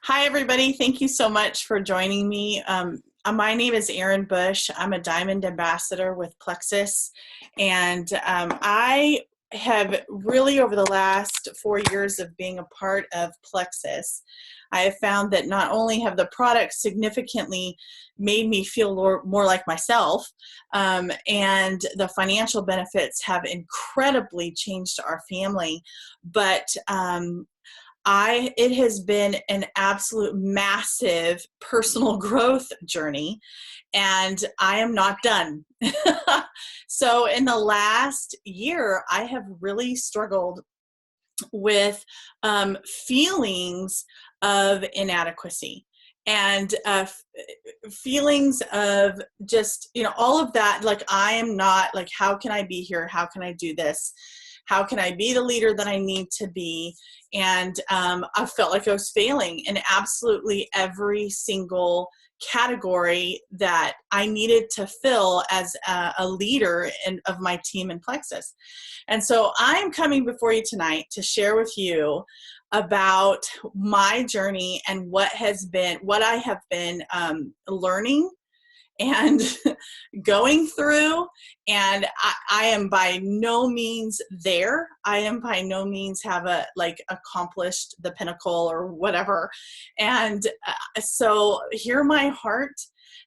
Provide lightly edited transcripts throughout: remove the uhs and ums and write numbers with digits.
Hi, everybody. Thank you so much for joining me. My name is Erin Bush. I'm a Diamond Ambassador with Plexus, and I have really, over the last 4 years of being a part of Plexus, I have found that not only have the products significantly made me feel more like myself, and the financial benefits have incredibly changed our family, but it has been an absolute massive personal growth journey, and I am not done. So in the last year, I have really struggled with feelings of inadequacy and feelings of just, all of that. Like, I am not, like, how can I be here? How can I do this? How can I be the leader that I need to be? And I felt like I was failing in absolutely every single category that I needed to fill as a leader of my team in Plexus. And so I'm coming before you tonight to share with you about my journey and what I have been learning and going through. And I am by no means there. I am by no means have accomplished the pinnacle or whatever. And so hear my heart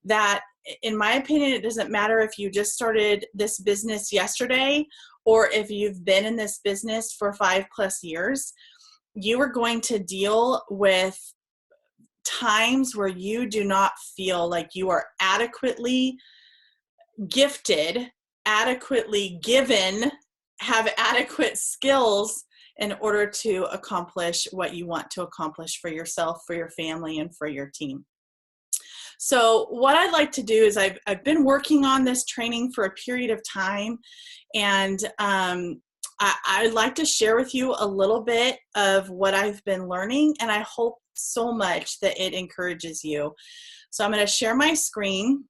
that, in my opinion, it doesn't matter if you just started this business yesterday or if you've been in this business for 5+ years. You are going to deal with times where you do not feel like you are adequately gifted, adequately given, have adequate skills in order to accomplish what you want to accomplish for yourself, for your family, and for your team. So what I'd like to do is I've been working on this training for a period of time, and I'd like to share with you a little bit of what I've been learning, and I hope so much that it encourages you. So I'm going to share my screen,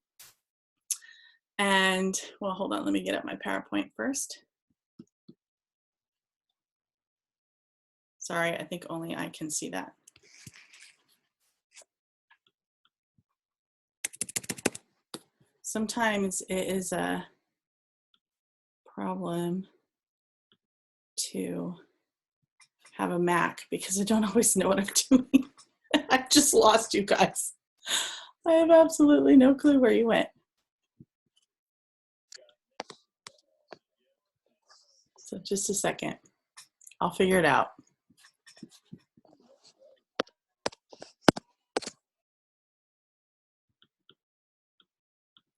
and well, hold on, let me get up my PowerPoint first. Sorry, I think only I can see that. Sometimes it is a problem to have a Mac because I don't always know what I'm doing. I just lost you guys. I have absolutely no clue where you went. So just a second. I'll figure it out.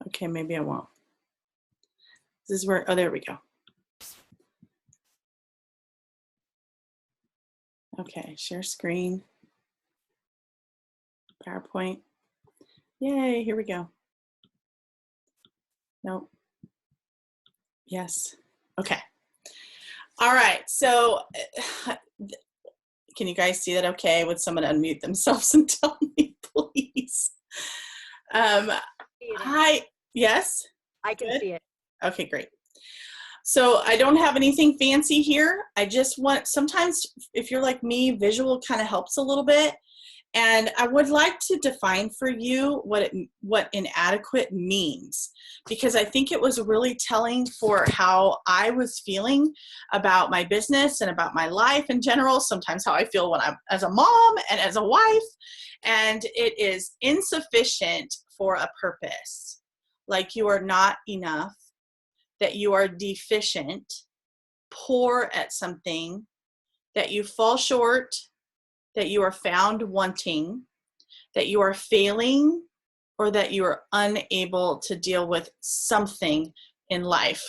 Okay, maybe I won't. This is where, oh, there we go. Okay, share screen. PowerPoint. Yay, here we go. Nope. Yes. Okay. All right, so can you guys see that okay? Would someone unmute themselves and tell me, please? Hi, yes? I can see it. Okay, great. So I don't have anything fancy here. I just want, sometimes if you're like me, visual kind of helps a little bit. And I would like to define for you what inadequate means, because I think it was really telling for how I was feeling about my business and about my life in general, sometimes how I feel when I'm as a mom and as a wife. And it is insufficient for a purpose, like you are not enough, that you are deficient, poor at something, that you fall short, that you are found wanting, that you are failing, or that you are unable to deal with something in life.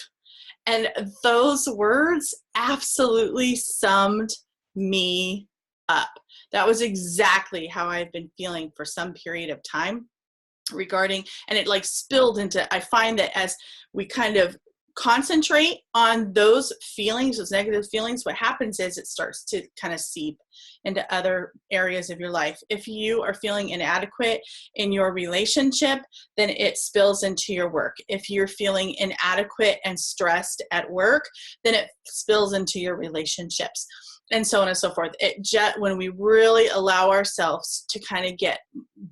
And those words absolutely summed me up. That was exactly how I've been feeling for some period of time regarding, and it like spilled into, I find that as we kind of concentrate on those feelings, those negative feelings, what happens is it starts to kind of seep into other areas of your life. If you are feeling inadequate in your relationship, then it spills into your work. If you're feeling inadequate and stressed at work, then it spills into your relationships. and so on and so forth. When we really allow ourselves to kind of get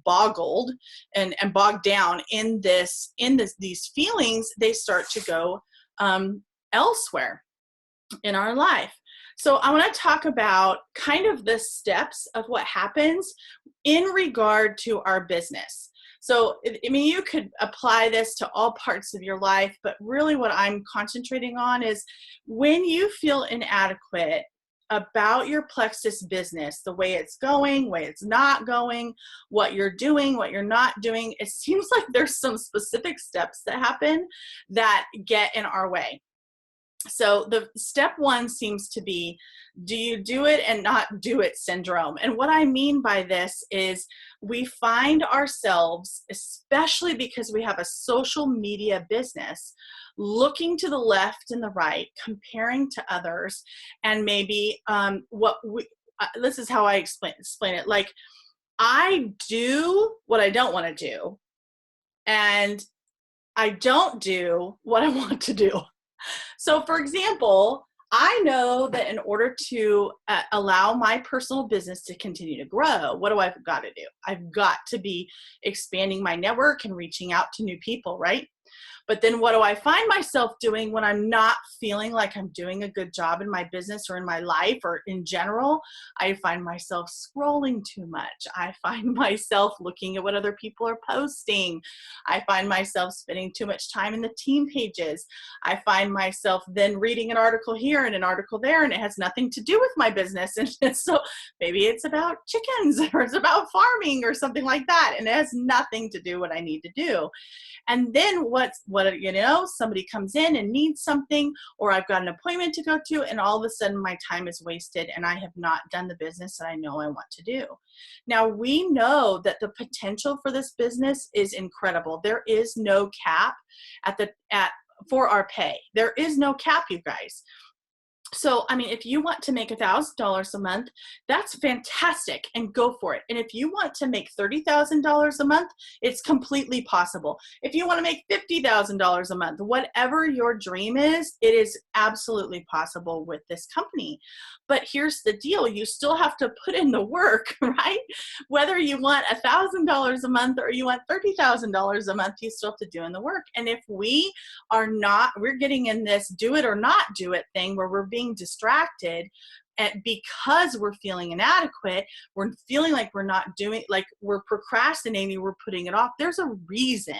boggled and bogged down in these feelings, they start to go elsewhere in our life. So I want to talk about kind of the steps of what happens in regard to our business. So, I mean, you could apply this to all parts of your life, but really what I'm concentrating on is when you feel inadequate about your plexus business, the way it's going, way it's not going, what you're doing, what you're not doing, it seems like there's some specific steps that happen that get in our way. So the step one seems to be, do you do it and not do it syndrome? And what I mean by this is we find ourselves, especially because we have a social media business, looking to the left and the right, comparing to others, and maybe this is how I explain it. Like, I do what I don't want to do, and I don't do what I want to do. So, for example, I know that in order to allow my personal business to continue to grow, what do I've got to do? I've got to be expanding my network and reaching out to new people, right? But then what do I find myself doing when I'm not feeling like I'm doing a good job in my business or in my life or in general? I find myself scrolling too much. I find myself looking at what other people are posting. I find myself spending too much time in the team pages. I find myself then reading an article here and an article there, and it has nothing to do with my business. And so maybe it's about chickens or it's about farming or something like that. And it has nothing to do with what I need to do. And then somebody comes in and needs something, or I've got an appointment to go to, and all of a sudden my time is wasted and I have not done the business that I know I want to do. Now, we know that the potential for this business is incredible. There is no cap for our pay. There is no cap, you guys. So, I mean, if you want to make $1,000 a month, that's fantastic, and go for it. And if you want to make $30,000 a month, it's completely possible. If you want to make $50,000 a month, whatever your dream is, it is absolutely possible with this company. But here's the deal. You still have to put in the work, right? Whether you want $1,000 a month or you want $30,000 a month, you still have to do in the work. And if we're getting in this do it or not do it thing where we're being distracted, and because we're feeling inadequate, we're feeling like we're not doing, like we're procrastinating, we're putting it off. There's a reason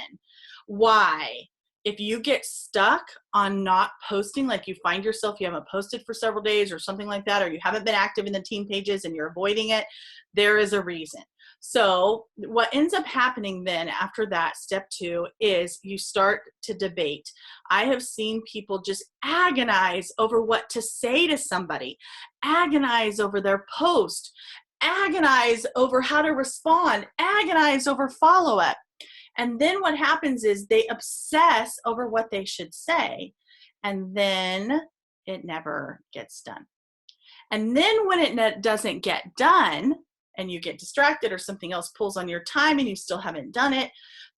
why. If you get stuck on not posting, like you find yourself, you haven't posted for several days or something like that, or you haven't been active in the team pages and you're avoiding it, there is a reason. So what ends up happening then after that, step two, is you start to debate. I have seen people just agonize over what to say to somebody, agonize over their post, agonize over how to respond, agonize over follow-up. And then what happens is they obsess over what they should say, and then it never gets done. And then when it doesn't get done, and you get distracted or something else pulls on your time and you still haven't done it,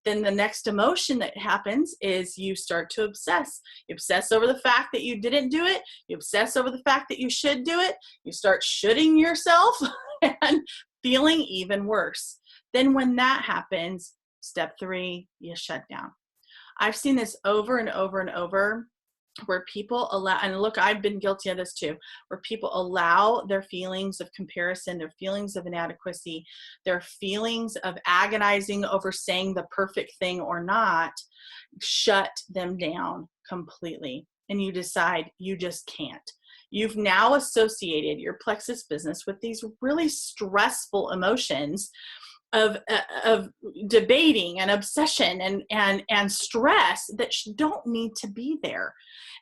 then the next emotion that happens is you start to obsess. You obsess over the fact that you didn't do it. You obsess over the fact that you should do it. You start shooting yourself and feeling even worse. Then when that happens, step three, you shut down. I've seen this over and over and over, where people allow, and look, I've been guilty of this too, where people allow their feelings of comparison, their feelings of inadequacy, their feelings of agonizing over saying the perfect thing or not, shut them down completely. And you decide you just can't. You've now associated your plexus business with these really stressful emotions of debating and obsession and stress that don't need to be there.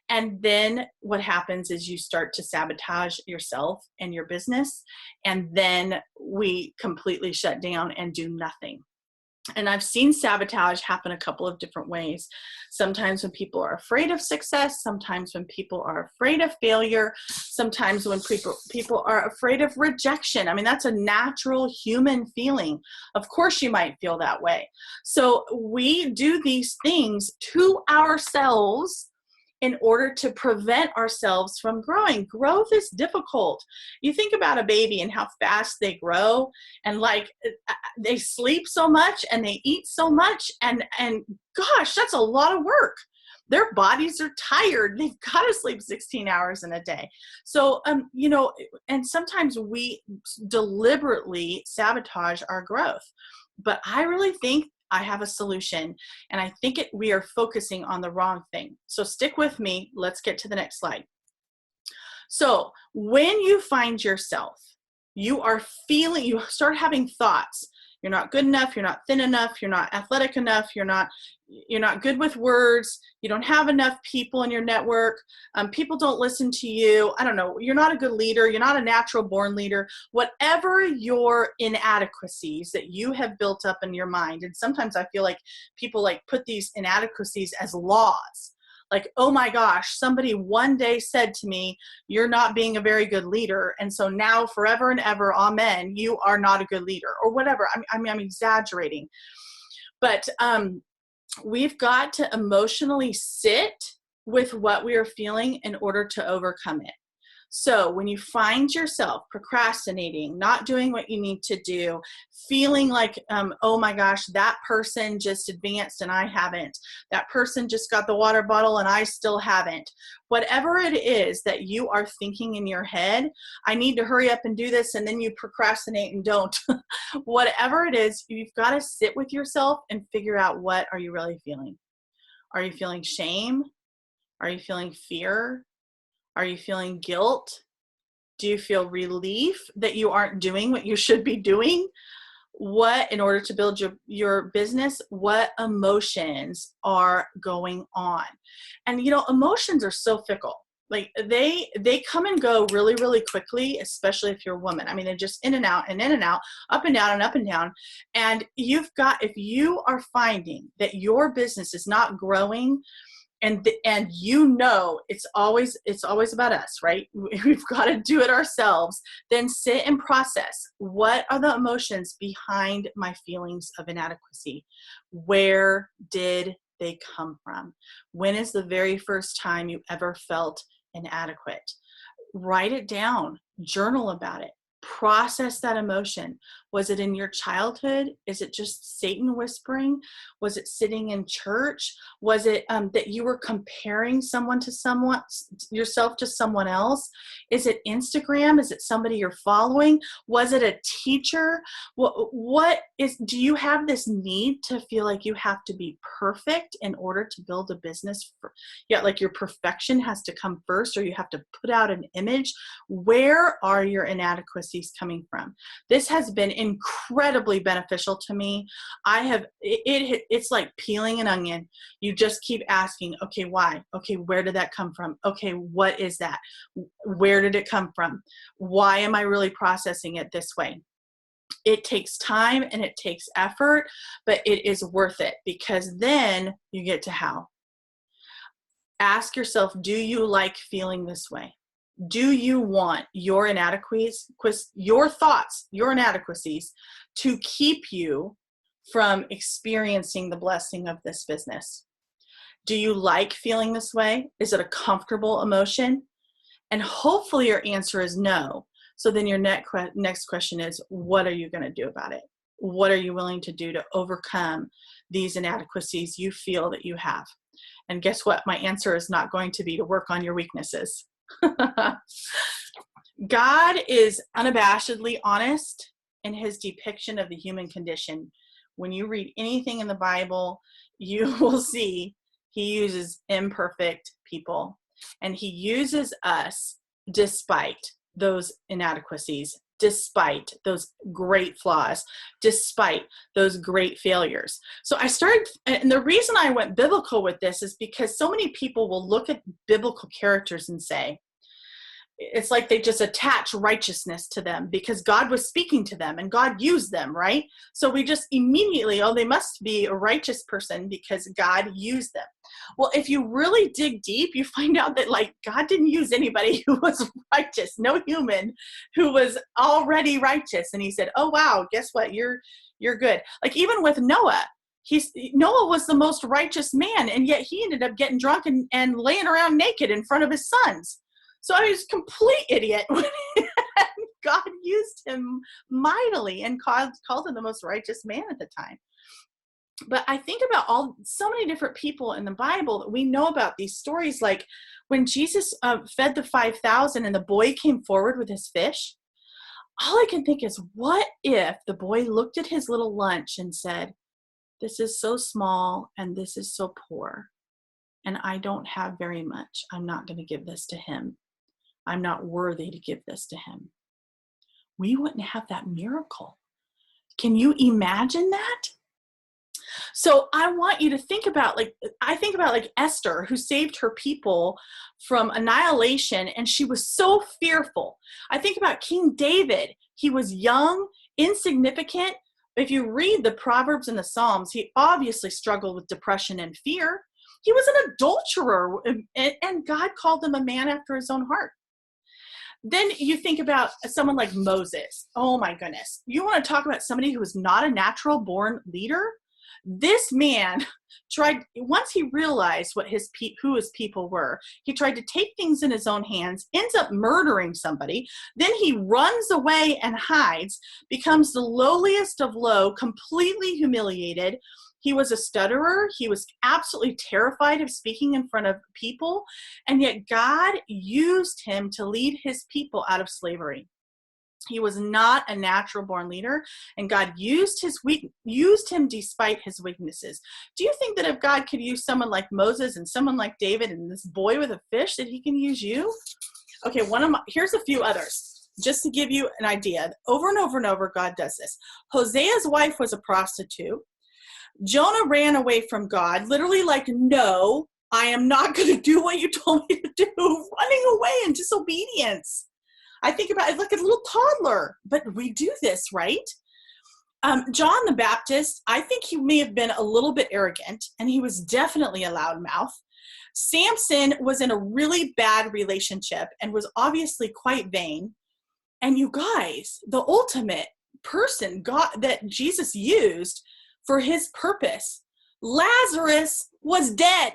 And then what happens is you start to sabotage yourself and your business, and then we completely shut down and do nothing. And I've seen sabotage happen a couple of different ways. Sometimes when people are afraid of success, sometimes when people are afraid of failure, sometimes when people are afraid of rejection. I mean, that's a natural human feeling. Of course you might feel that way. So we do these things to ourselves in order to prevent ourselves from growing. Growth is difficult. You think about a baby and how fast they grow, and like they sleep so much and they eat so much, and gosh, that's a lot of work. Their bodies are tired. They've got to sleep 16 hours in a day. So, and sometimes we deliberately sabotage our growth. But I really think I have a solution, and I think we are focusing on the wrong thing. So stick with me. Let's get to the next slide. So when you find yourself, you start having thoughts. You're not good enough. You're not thin enough. You're not athletic enough. You're not good with words. You don't have enough people in your network. People don't listen to you. I don't know. You're not a good leader. You're not a natural born leader. Whatever your inadequacies that you have built up in your mind. And sometimes I feel like people like put these inadequacies as laws. Like, oh my gosh, somebody one day said to me, you're not being a very good leader. And so now forever and ever, amen, you are not a good leader, or whatever. I'm exaggerating. But we've got to emotionally sit with what we are feeling in order to overcome it. So when you find yourself procrastinating, not doing what you need to do, feeling like, oh my gosh, that person just advanced and I haven't. That person just got the water bottle and I still haven't. Whatever it is that you are thinking in your head, I need to hurry up and do this, and then you procrastinate and don't. Whatever it is, you've got to sit with yourself and figure out, what are you really feeling? Are you feeling shame? Are you feeling fear? Are you feeling guilt? Do you feel relief that you aren't doing what you should be doing? What, in order to build your business, what emotions are going on? And emotions are so fickle. Like they come and go really, really quickly, especially if you're a woman. I mean, they're just in and out and in and out, up and down and up and down. And if you are finding that your business is not growing, and it's always about us, right? We've got to do it ourselves. Then sit and process. What are the emotions behind my feelings of inadequacy? Where did they come from? When is the very first time you ever felt inadequate? Write it down. Journal about it. Process that emotion. Was it in your childhood? Is it just Satan whispering? Was it sitting in church? Was it that you were comparing yourself to someone else? Is it Instagram? Is it somebody you're following? Was it a teacher? Do you have this need to feel like you have to be perfect in order to build a business? Like your perfection has to come first, or you have to put out an image? Where are your inadequacies coming from? This has been incredibly beneficial to me. It's like peeling an onion. You just keep asking, okay, why? Okay, where did that come from? Okay, what is that? Where did it come from? Why am I really processing it this way? It takes time and it takes effort, but it is worth it, because then you get to how. Ask yourself, do you like feeling this way? Do you want your inadequacies, your thoughts, your inadequacies to keep you from experiencing the blessing of this business? Do you like feeling this way? Is it a comfortable emotion? And hopefully your answer is no. So then your next question is, what are you going to do about it? What are you willing to do to overcome these inadequacies you feel that you have? And guess what? My answer is not going to be to work on your weaknesses. God is unabashedly honest in his depiction of the human condition. When you read anything in the Bible, you will see he uses imperfect people, and he uses us despite those inadequacies, despite those great flaws, despite those great failures. So and the reason I went biblical with this is because so many people will look at biblical characters and say, it's like they just attach righteousness to them because God was speaking to them and God used them, right? So we just immediately, they must be a righteous person because God used them. Well, if you really dig deep, you find out that God didn't use anybody who was righteous, no human who was already righteous. And he said, oh, wow, guess what? You're good. Like even with Noah, Noah was the most righteous man, and yet he ended up getting drunk and laying around naked in front of his sons. So I was a complete idiot. God used him mightily and called him the most righteous man at the time. But I think about so many different people in the Bible that we know about these stories, like when Jesus fed the 5,000 and the boy came forward with his fish. All I can think is, what if the boy looked at his little lunch and said, this is so small and this is so poor and I don't have very much. I'm not going to give this to him. I'm not worthy to give this to him. We wouldn't have that miracle. Can you imagine that? So I want you to think about, I think about Esther, who saved her people from annihilation, and she was so fearful. I think about King David. He was young, insignificant. If you read the Proverbs and the Psalms, he obviously struggled with depression and fear. He was an adulterer, and God called him a man after his own heart. Then you think about someone like Moses. Oh my goodness. You want to talk about somebody who was not a natural born leader? This man tried, once he realized who his people were, he tried to take things in his own hands, ends up murdering somebody. Then he runs away and hides, becomes the lowliest of low, completely humiliated. He was a stutterer. He was absolutely terrified of speaking in front of people. And yet God used him to lead his people out of slavery. He was not a natural born leader, and God used him despite his weaknesses. Do you think that if God could use someone like Moses and someone like David and this boy with a fish, that he can use you? Okay, here's a few others, just to give you an idea. Over and over and over, God does this. Hosea's wife was a prostitute. Jonah ran away from God, literally like, no, I am not going to do what you told me to do, running away in disobedience. I think about it like a little toddler, but we do this, right? John the Baptist, I think he may have been a little bit arrogant, and he was definitely a loudmouth. Samson was in a really bad relationship and was obviously quite vain. And you guys, the ultimate person that Jesus used for his purpose, Lazarus was dead.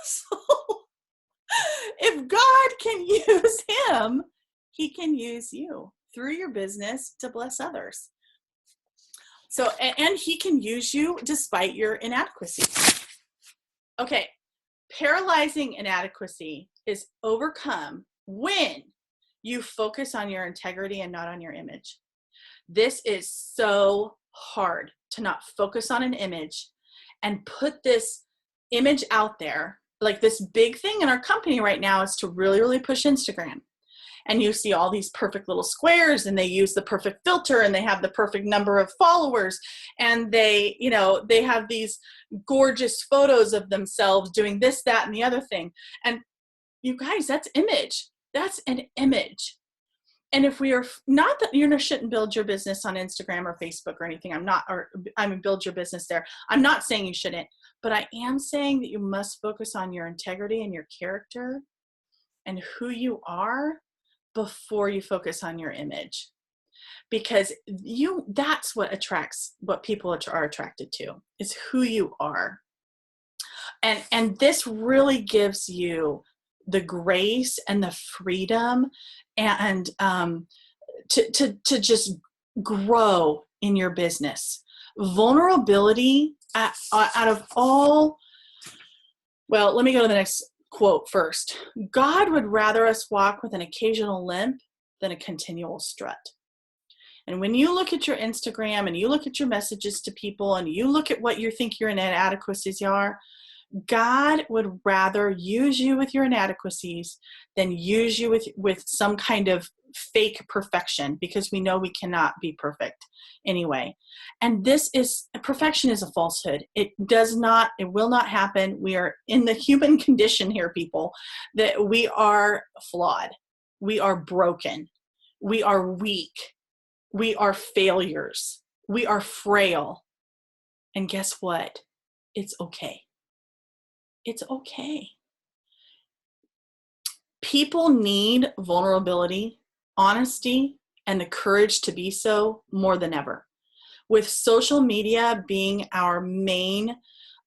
So if God can use him, he can use you through your business to bless others. So, and he can use you despite your inadequacy. Okay, paralyzing inadequacy is overcome when you focus on your integrity and not on your image. This is so hard to not focus on an image and put this image out there. Like this big thing in our company right now is to really, really push Instagram. And you see all these perfect little squares, and they use the perfect filter, and they have the perfect number of followers, and they have these gorgeous photos of themselves doing this, that, and the other thing. And you guys, that's image. That's an image. And if we are not that you shouldn't build your business on Instagram or Facebook or anything, build your business there. I'm not saying you shouldn't, but I am saying that you must focus on your integrity and your character and who you are before you focus on your image, because that's what people are attracted to, is who you are. And this really gives you the grace and the freedom and to just grow in your business. Vulnerability out of all, well, let me go to the next quote first. God would rather us walk with an occasional limp than a continual strut. And when you look at your Instagram and you look at your messages to people and you look at what you think your inadequacies are, God would rather use you with your inadequacies than use you with some kind of fake perfection, because we know we cannot be perfect anyway. And perfection is a falsehood. It will not happen. We are in the human condition here, people, that we are flawed. We are broken. We are weak. We are failures. We are frail. And guess what? It's okay. It's okay. People need vulnerability, honesty, and the courage to be so more than ever. with social media being our main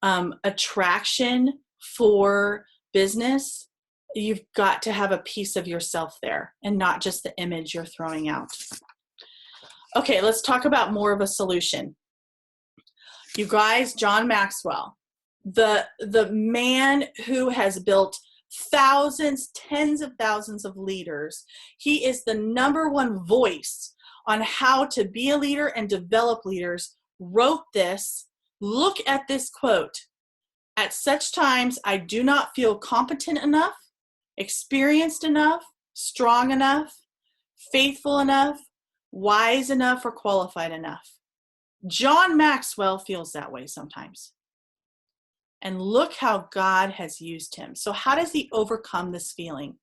attraction for business, you've got to have a piece of yourself there and not just the image you're throwing out. Okay, let's talk about more of a solution. You guys, John Maxwell, the man who has built thousands, tens of thousands of leaders, he is the #1 voice on how to be a leader and develop leaders, wrote this. Look at this quote. At such times, I do not feel competent enough, experienced enough, strong enough, faithful enough, wise enough, or qualified enough. John Maxwell feels that way sometimes. And look how God has used him. So how does he overcome this feeling?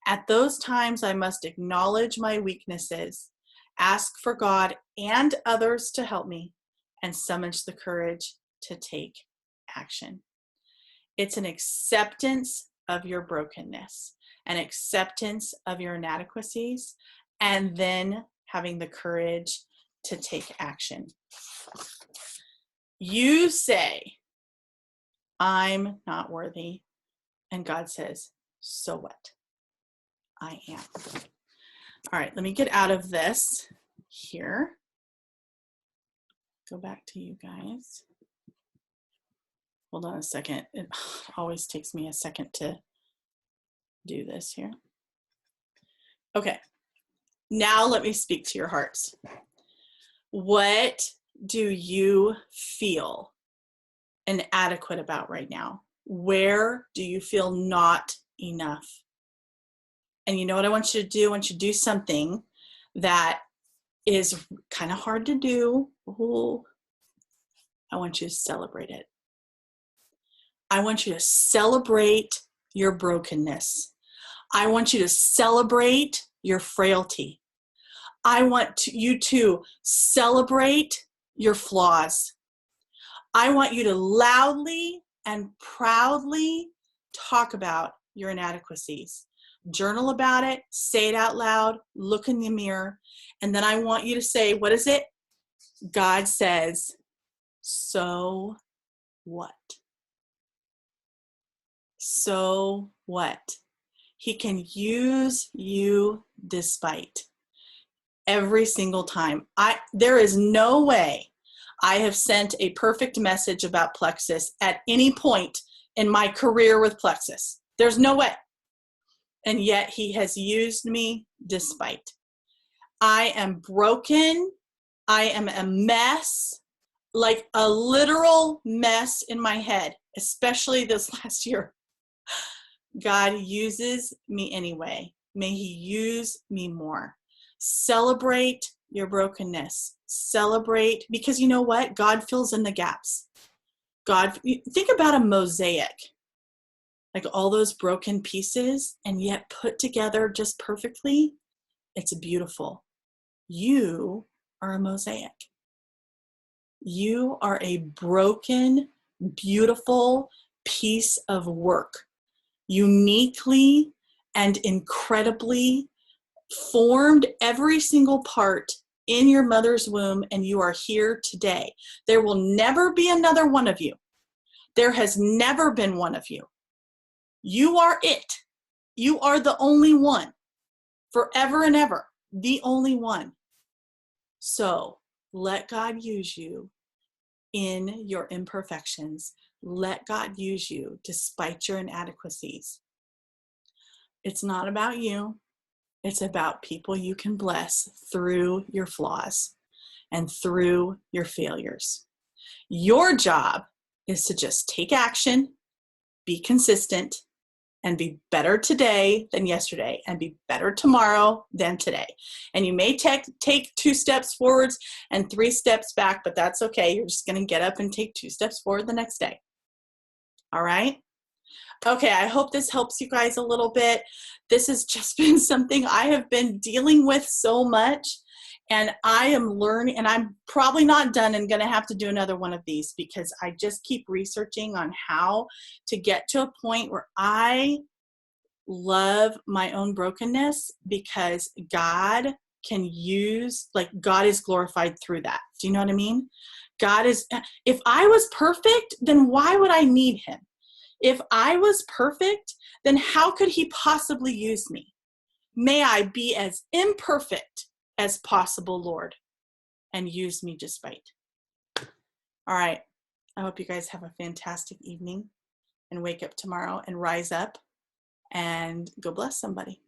At those times, I must acknowledge my weaknesses, ask for God and others to help me, and summons the courage to take action. It's an acceptance of your brokenness, an acceptance of your inadequacies, and then having the courage to take action. You say, I'm not worthy, and God says, so what? I am. All right, let me get out of this here. Go back to you guys. Hold on a second. It always takes me a second to do this here. Okay, now let me speak to your hearts. What do you feel inadequate about right now? Where do you feel not enough? And you know what I want you to do? I want you to do something that is kind of hard to do. Ooh, I want you to celebrate it. I want you to celebrate your brokenness. I want you to celebrate your frailty. I want you to celebrate your flaws. I want you to loudly and proudly talk about your inadequacies. Journal about it, say it out loud, look in the mirror, and then I want you to say, what is it? God says, so what? So what? He can use you despite. Every single time. There is no way I have sent a perfect message about Plexus at any point in my career with Plexus. There's no way. And yet he has used me despite. I am broken. I am a mess, like a literal mess in my head, especially this last year. God uses me anyway. May he use me more. Celebrate your brokenness. Celebrate, because you know what? God fills in the gaps. God, think about a mosaic, like all those broken pieces, and yet put together just perfectly. It's beautiful. You are a mosaic. You are a broken, beautiful piece of work, uniquely and incredibly formed, every single part in your mother's womb, and you are here today. There will never be another one of you. There has never been one of you. You are it. You are the only one, forever and ever, the only one. So let God use you in your imperfections. Let God use you despite your inadequacies. It's not about you. It's about people you can bless through your flaws and through your failures. Your job is to just take action, be consistent, and be better today than yesterday, and be better tomorrow than today. And you may take 2 steps forwards and 3 steps back, but that's okay. You're just going to get up and take 2 steps forward the next day. All right? Okay, I hope this helps you guys a little bit. This has just been something I have been dealing with so much, and I am learning, and I'm probably not done and going to have to do another one of these because I just keep researching on how to get to a point where I love my own brokenness, because God can use, like, God is glorified through that. Do you know what I mean? God is, if I was perfect, then why would I need him? If I was perfect, then how could he possibly use me? May I be as imperfect as possible, Lord, and use me despite. All right. I hope you guys have a fantastic evening and wake up tomorrow and rise up and go bless somebody.